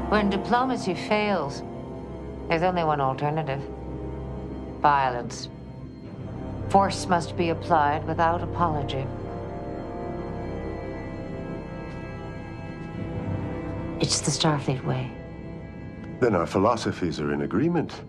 When diplomacy fails, there's only one alternative. Violence. Force must be applied without apology. It's the Starfleet way. Then our philosophies are in agreement.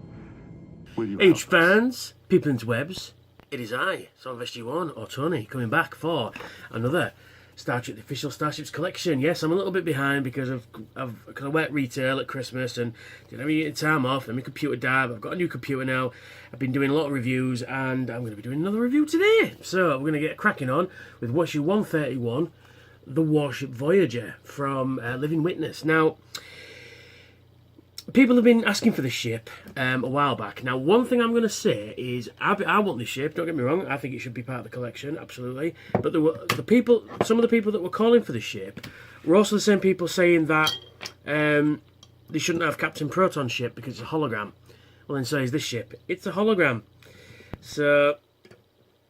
Will you H help us? fans, people interwebs, it is I, Son of SG1, or Tony, coming back for another Star Trek, the official Starships collection. Yes, I'm a little bit behind because I worked retail at Christmas and didn't have any time off, and my computer died. I've got a new computer now. I've been doing a lot of reviews, and I'm going to be doing another review today. So we're going to get cracking on with Warship 131, the Warship Voyager from Living Witness. Now, people have been asking for this ship a while back. Now, one thing I'm going to say is I want this ship. Don't get me wrong. I think it should be part of the collection, absolutely. But some of the people that were calling for this ship were also the same people saying that they shouldn't have Captain Proton's ship because it's a hologram. Well, then so is this ship. It's a hologram. So,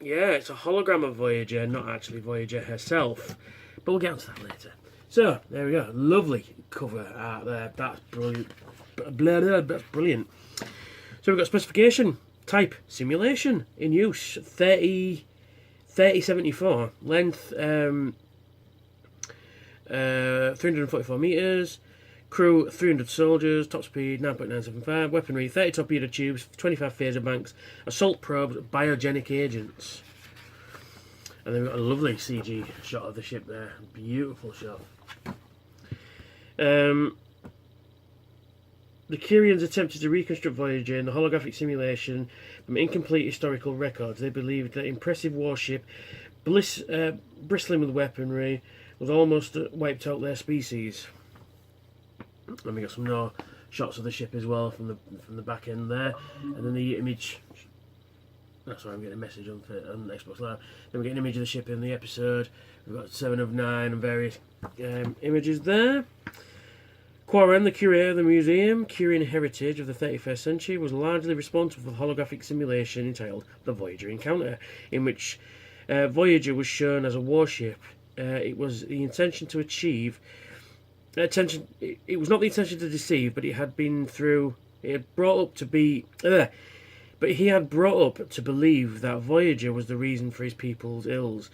yeah, it's a hologram of Voyager, not actually Voyager herself. But we'll get onto that later. So, there we go. Lovely cover art there. That's brilliant. That's brilliant. So we've got specification, type, simulation, in use, 3074, length 344 metres, crew 300 soldiers, top speed 9.975, weaponry 30 torpedo tubes, 25 phaser banks, assault probes, biogenic agents. And then we've got a lovely CG shot of the ship there, beautiful shot. The Kyrians attempted to reconstruct Voyager in the holographic simulation from incomplete historical records. They believed that impressive warship, bristling with weaponry, was almost wiped out their species. And we got some more shots of the ship as well from the back end there, and then the image. That's why I'm getting a message on Xbox Live. Then we get an image of the ship in the episode. We've got 7 of 9 and various images there. Quarren, the curator of the museum, Kyrian Heritage of the 31st century, was largely responsible for the holographic simulation entitled The Voyager Encounter, in which Voyager was shown as a warship. It was the intention to achieve... It was not the intention to deceive, but it had been through... It had brought up to be... but he had brought up to believe that Voyager was the reason for his people's ills.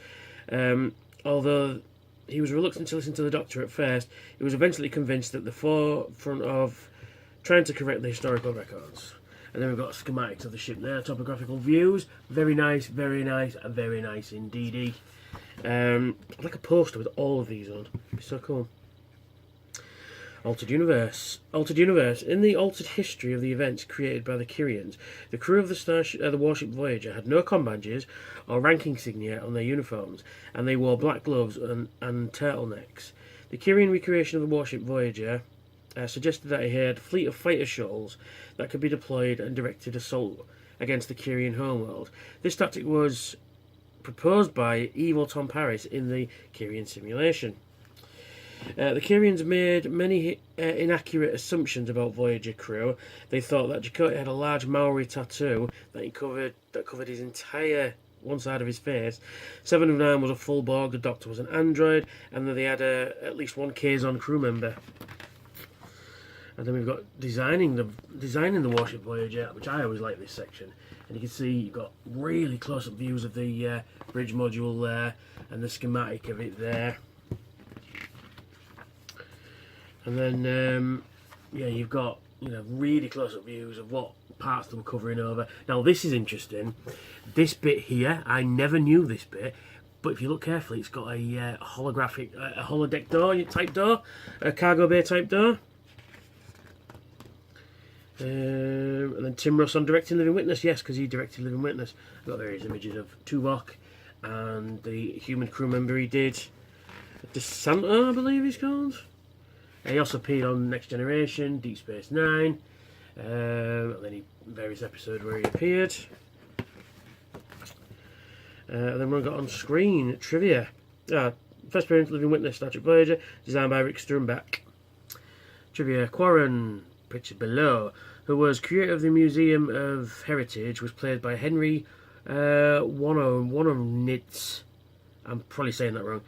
Although he was reluctant to listen to the Doctor at first, he was eventually convinced at the forefront of trying to correct the historical records. And then we've got schematics of the ship there, topographical views, very nice, and very nice indeedy. I'd like a poster with all of these on, it'd be so cool. Altered Universe. In the altered history of the events created by the Kyrians, the crew of the Warship Voyager had no comm badges or rank insignia on their uniforms, and they wore black gloves and turtlenecks. The Kyrian recreation of the Warship Voyager suggested that it had a fleet of fighter shuttles that could be deployed and directed assault against the Kyrian homeworld. This tactic was proposed by evil Tom Paris in the Kyrian simulation. The Kyrians made many inaccurate assumptions about Voyager crew. They thought that Chakotay had a large Maori tattoo that covered his entire one side of his face. 7 of 9 was a full Borg, the Doctor was an android, and that they had at least one Kazon crew member. And then we've got designing the Warship Voyager, which I always like this section. And you can see you've got really close-up views of the bridge module there, and the schematic of it there. And then, you've got really close-up views of what parts they were covering over. Now, this is interesting. This bit here, I never knew this bit, but if you look carefully, it's got a holographic, a holodeck door type door, a cargo bay type door. And then Tim Russ on directing Living Witness, yes, because he directed Living Witness. I've got various images of Tuvok and the human crew member he did. DeSanto, I believe he's called. He also appeared on Next Generation, Deep Space Nine, and then various episodes where he appeared. And then we've got on screen trivia. First appearance, Living Witness, Star Trek Voyager, designed by Rick Sternbach. Trivia, Quarren, pictured below, who was creator of the Museum of Heritage, was played by Henry Wononitz. I'm probably saying that wrong.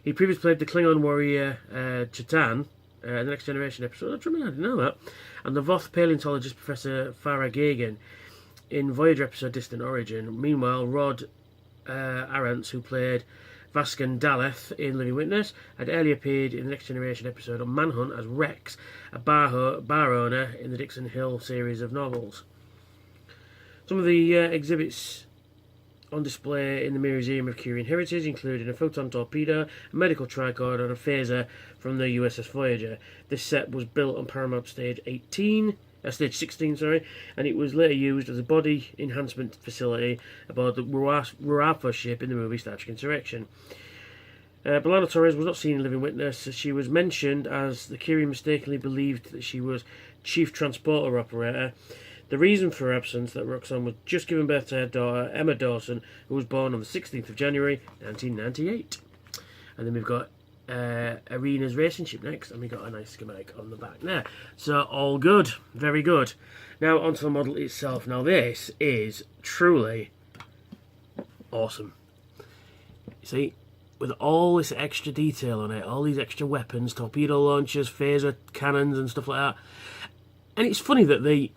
He previously played the Klingon warrior Chetan the Next Generation episode. I didn't know that. And the Voth paleontologist Professor Farah Gagan in Voyager episode Distant Origin. Meanwhile, Rod Arantz, who played Vascan Daleth in Living Witness, had earlier appeared in the Next Generation episode on Manhunt as Rex, a bar owner in the Dixon Hill series of novels. Some of the exhibits on display in the Museum of Curian Heritage, including a photon torpedo, a medical tricorder, and a phaser from the USS Voyager. This set was built on Paramount Stage 16, and it was later used as a body enhancement facility aboard the Ruafa ship in the movie Star Trek Insurrection. B'Elanna Torres was not seen in Living Witness. She was mentioned as the Kirian mistakenly believed that she was chief transporter operator. The reason for her absence, that Roxanne was just giving birth to her daughter, Emma Dawson, who was born on the 16th of January, 1998. And then we've got Arena's racing ship next, and we got a nice schematic on the back there. So, all good. Very good. Now, onto the model itself. Now, this is truly awesome. See, with all this extra detail on it, all these extra weapons, torpedo launchers, phaser cannons, and stuff like that. And it's funny that they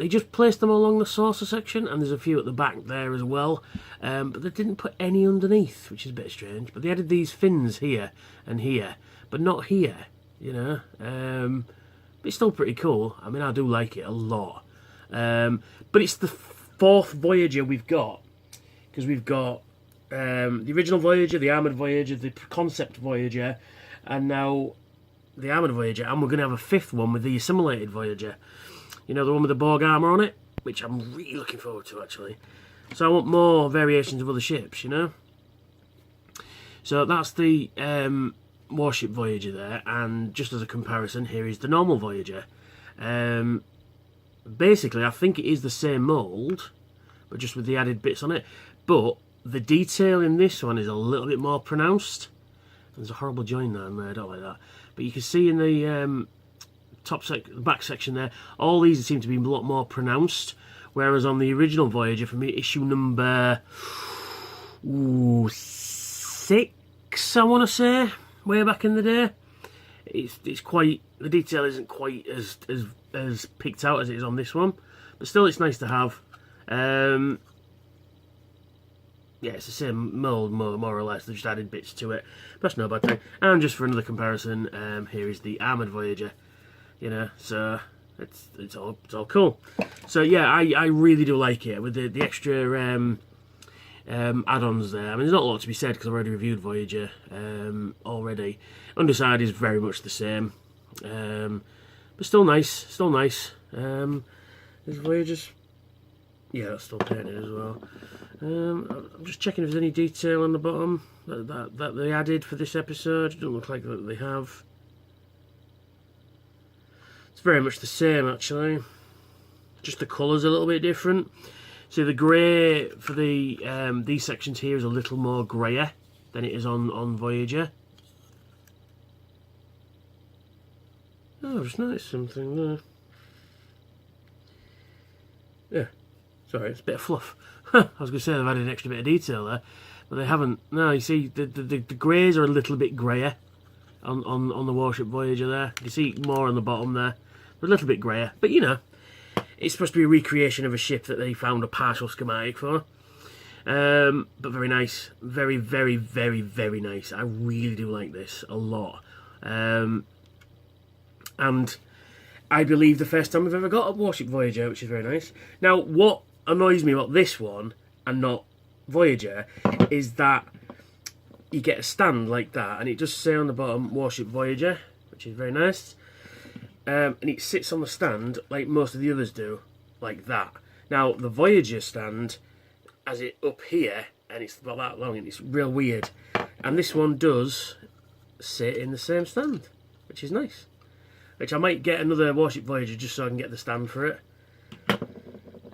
just placed them along the saucer section, and there's a few at the back there as well, but they didn't put any underneath, which is a bit strange. But they added these fins here and here, but not here, you know. But it's still pretty cool. I mean, I do like it a lot. But it's the fourth Voyager we've got, because we've got the original Voyager, the Armoured Voyager, the Concept Voyager, and now the Armoured Voyager, and we're going to have a fifth one with the Assimilated Voyager. You know, the one with the Borg armour on it, which I'm really looking forward to, actually. So I want more variations of other ships, you know. So that's the Warship Voyager there, and just as a comparison, here is the normal Voyager. Basically, I think it is the same mould, but just with the added bits on it. But the detail in this one is a little bit more pronounced. There's a horrible join there, I don't like that. But you can see in the back section there, all these seem to be a lot more pronounced, whereas on the original Voyager, from issue number 6, I want to say, way back in the day, it's quite, the detail isn't quite as picked out as it is on this one, but still it's nice to have. Yeah, it's the same mould, more or less. They've just added bits to it. That's no bad thing. And just for another comparison, here is the Armoured Voyager. You know, so it's all cool. So yeah, I really do like it with the extra add-ons there. I mean, there's not a lot to be said because I've already reviewed Voyager already. Underside is very much the same, but still nice. Still nice. There's Voyager's. Yeah, that's still painted as well. I'm just checking if there's any detail on the bottom that they added for this episode. It doesn't look like that they have. It's very much the same, actually. Just the colour's a little bit different. See, the grey for the these sections here is a little more greyer than it is on Voyager. Oh, I've just noticed something there. Yeah, sorry, it's a bit of fluff. I was going to say they've added an extra bit of detail there, but they haven't. No, you see, the greys are a little bit greyer on the Warship Voyager there. You see more on the bottom there. They're a little bit greyer, but you know, it's supposed to be a recreation of a ship that they found a partial schematic for. But very nice. Very, very, very, very nice. I really do like this a lot. And I believe the first time we've ever got a Warship Voyager, which is very nice. Now, what annoys me about this one and not Voyager is that you get a stand like that, and it does say on the bottom Warship Voyager, which is very nice. And it sits on the stand like most of the others do, like that. Now, the Voyager stand has it up here, and it's about that long, and it's real weird. And this one does sit in the same stand, which is nice. Which I might get another Warship Voyager just so I can get the stand for it.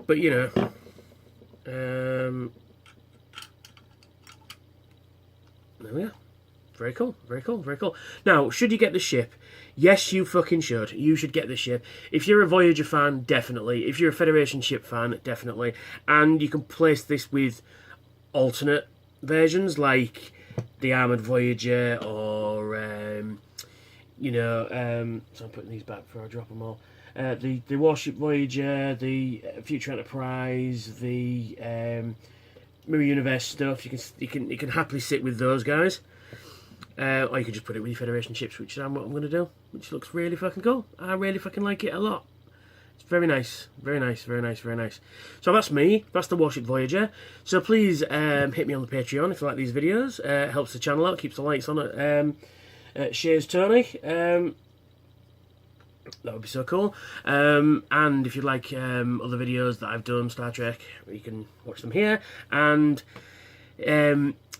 But, you know, there we are. Very cool, very cool, very cool. Now, should you get the ship? Yes, you fucking should. You should get the ship. If you're a Voyager fan, definitely. If you're a Federation ship fan, definitely. And you can place this with alternate versions, like the Armoured Voyager, or you know, so I'm putting these back before I drop them all. The Warship Voyager, the Future Enterprise, the Mirror Universe stuff. You can happily sit with those guys, or you can just put it with your Federation ships, which is what I'm going to do. Which looks really fucking cool. I really fucking like it a lot. It's very nice, very nice, very nice, very nice. So that's me. That's the Warship Voyager. So please hit me on the Patreon if you like these videos. It helps the channel out, keeps the lights on at Shares Tony. That would be so cool. And if you'd like other videos that I've done, Star Trek, you can watch them here. And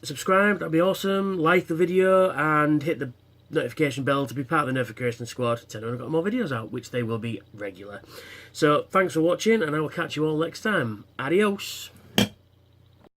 subscribe, that'd be awesome. Like the video and hit the notification bell to be part of the notification squad to know when I've got more videos out, which they will be regular. So thanks for watching, and I will catch you all next time. Adios.